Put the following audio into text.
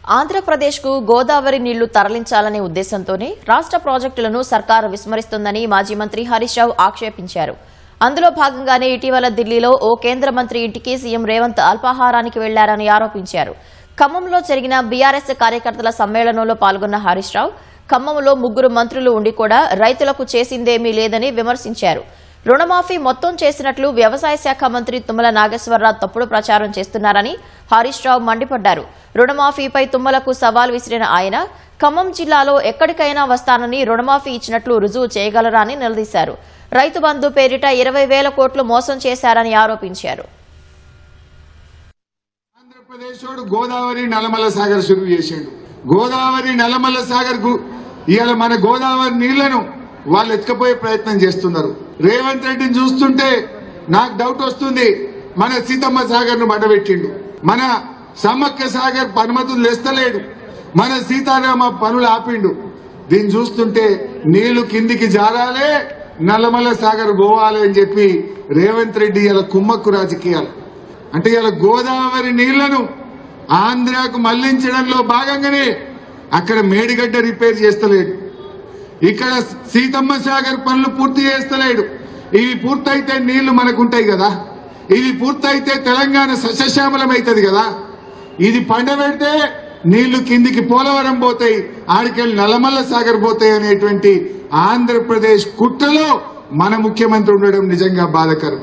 ఆంధ్రప్రదేశ్కు గోదావరి నీళ్లు తరలించాలనే ఉద్దేశంతోనే రాష్ట్ర ప్రాజెక్టులను సర్కారు విస్మరిస్తోందని మాజీ మంత్రి హరీష్ రావు ఆక్షేపించారు. అందులో భాగంగానే ఇటీవల ఢిల్లీలో ఓ కేంద్ర మంత్రి ఇంటికి సీఎం రేవంత్ అల్పాహారానికి వెళ్లారని ఆరోపించారు. ఖమ్మంలో జరిగిన బీఆర్ఎస్ కార్యకర్తల సమ్మేళనంలో పాల్గొన్న హరీష్ రావు ఖమ్మంలో 3 మంత్రులు ఉండి కూడా రైతులకు చేసిందేమీ లేదని విమర్శించారు. రుణమాఫీ మొత్తం చేసినట్లు వ్యవసాయ శాఖ మంత్రి తుమ్మల నాగేశ్వరరావు తప్పుడు ప్రచారం చేస్తున్నారని హరీష్ రావు మండిపడ్డారు. రుణమాఫీపై తుమ్మలకు సవాల్ విసిరిన ఆయన ఖమ్మం జిల్లాలో ఎక్కడికైనా వస్తానని రుణమాఫీ ఇచ్చినట్లు రుజువు చేయగలరా అని నిలదీశారు. రైతు బంధు పేరిట 20,000 కోట్లు మోసం చేశారని ఆరోపించారు. ఆంధ్రప్రదేశ్ గోదావరి నల్లమల్ల సాగర్ షురూ చేసిండు. గోదావరి నల్లమల్ల సాగర్ కు ఇవాళ మన గోదావరి నీళ్లను వాళ్ళు ఎత్తుకపోయే ప్రయత్నం చేస్తున్నారు. రేవంత్ రెడ్డిని చూస్తుంటే నాకు డౌట్ వస్తుంది. మన సీతమ్మ సాగర్ ను మడబెట్టిండు, మన సమ్మక్క సాగర్ అనుమతులు తెస్తలేడు, మన సీతారామ పనులు ఆపిండు. దీన్ని చూస్తుంటే నీళ్లు కిందికి జారాలే, నల్లమల్ల సాగర్ పోవాలి అని చెప్పి రేవంత్ రెడ్డి ఇలా కుమ్మక్కు రాజకీయాలు. అంటే ఇలా గోదావరి నీళ్లను ఆంధ్రాకు మళ్లించడంలో భాగంగానే అక్కడ మేడిగడ్డ రిపేర్ చేస్తలేడు, ఇక్కడ సీతమ్మ సాగర్ పనులు పూర్తి చేస్తలేడు. ఇవి పూర్తయితే నీళ్లు మనకుంటాయి కదా, ఇవి పూర్తయితే తెలంగాణ సస్యశ్యామలమైతుంది కదా. ఇది పండబెడితే నీళ్లు కిందికి పోలవరం పోతాయి, ఆడికెళ్ళి నల్లమల్ల సాగర్ పోతాయి అనేటువంటి ఆంధ్రప్రదేశ్ కుట్రలో మన ముఖ్యమంత్రి ఉండడం నిజంగా బాధాకరం.